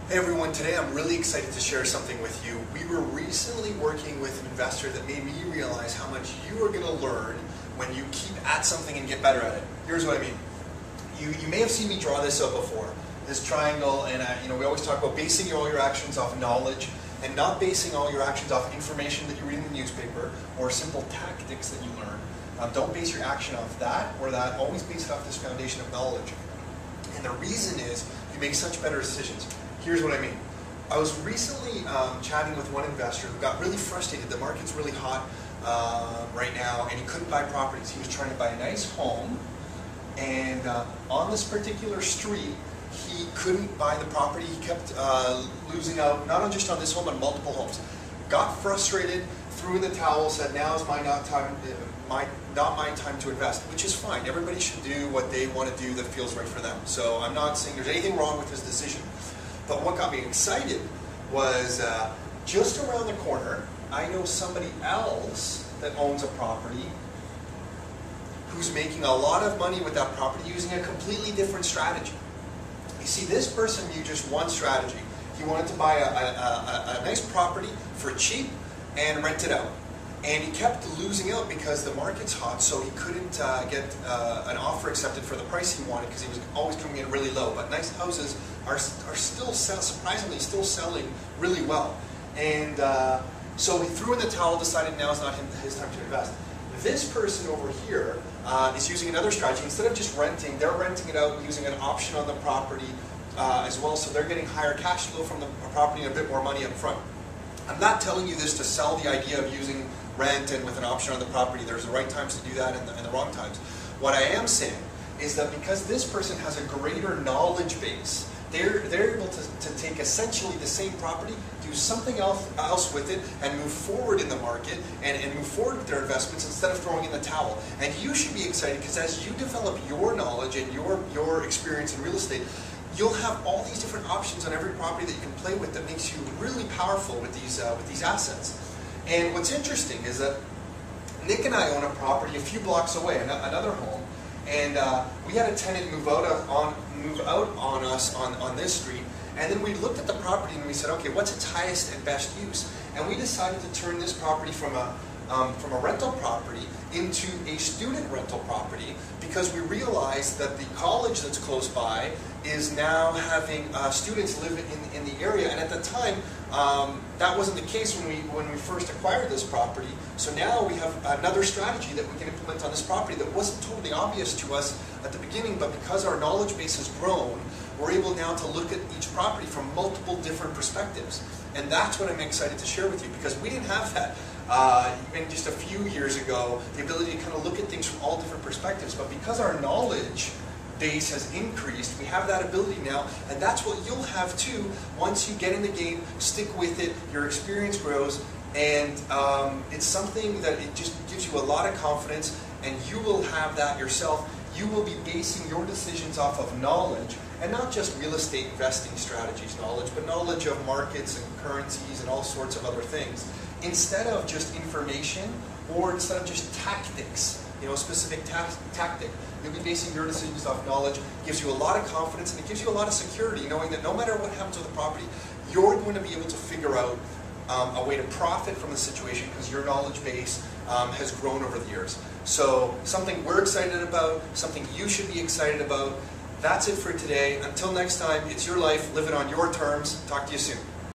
Hey everyone, today I'm really excited to share something with you. We were recently working with an investor that made me realize how much you are going to learn when you keep at something and get better at it. Here's what I mean. You may have seen me draw this up before, this triangle, and we always talk about basing all your actions off knowledge and not basing all your actions off information that you read in the newspaper or simple tactics that you learn. Don't base your action off that or that. Always base it off this foundation of knowledge. And the reason is you make such better decisions. Here's what I mean. I was recently chatting with one investor who got really frustrated. The market's really hot right now, and he couldn't buy properties. He was trying to buy a nice home, and on this particular street, he couldn't buy the property. He kept losing out, not just on this home, but multiple homes. Got frustrated, threw in the towel, said, "Now is not my time to invest," which is fine. Everybody should do what they want to do that feels right for them. So I'm not saying there's anything wrong with his decision. But what got me excited was just around the corner, I know somebody else that owns a property who's making a lot of money with that property using a completely different strategy. You see, this person used just one strategy. He wanted to buy a nice property for cheap and rent it out. And he kept losing out because the market's hot, so he couldn't get an offer accepted for the price he wanted because he was always coming in really low. But nice houses are still surprisingly still selling really well. And so he threw in the towel, decided now is not his time to invest. This person over here is using another strategy. Instead of just renting, they're renting it out using an option on the property as well, so they're getting higher cash flow from the property and a bit more money up front. I'm not telling you this to sell the idea of using rent and with an option on the property. There's the right times to do that and the wrong times. What I am saying is that because this person has a greater knowledge base, they're able to take essentially the same property, do something else with it, and move forward in the market and move forward with their investments instead of throwing in the towel. And you should be excited because as you develop your knowledge and your experience in real estate, you'll have all these different options on every property that you can play with that makes you really powerful with these assets. And what's interesting is that Nick and I own a property a few blocks away, another home, and we had a tenant move out on us on this street, and then we looked at the property and we said, okay, what's its highest and best use? And we decided to turn this property from a rental property into a student rental property because we realized that the college that's close by is now having students live in the area, and at the time that wasn't the case when we first acquired this property. So now we have another strategy that we can implement on this property that wasn't totally obvious to us at the beginning, but because our knowledge base has grown, we're able now to look at each property from multiple different perspectives. And that's what I'm excited to share with you, because we didn't have that even just a few years ago, the ability to kind of look at things from all different perspectives. But because our knowledge base has increased, we have that ability now, and that's what you'll have too once you get in the game, stick with it, your experience grows, and it's something that it just gives you a lot of confidence, and you will have that yourself. You will be basing your decisions off of knowledge, and not just real estate investing strategies knowledge, but knowledge of markets and currencies and all sorts of other things, instead of just information or instead of just tactics, specific tactic. You'll be basing your decisions off knowledge. It gives you a lot of confidence, and it gives you a lot of security, knowing that no matter what happens with the property, you're going to be able to figure out a way to profit from the situation because your knowledge base has grown over the years. So something we're excited about, something you should be excited about. That's it for today. Until next time, it's your life. Live it on your terms. Talk to you soon.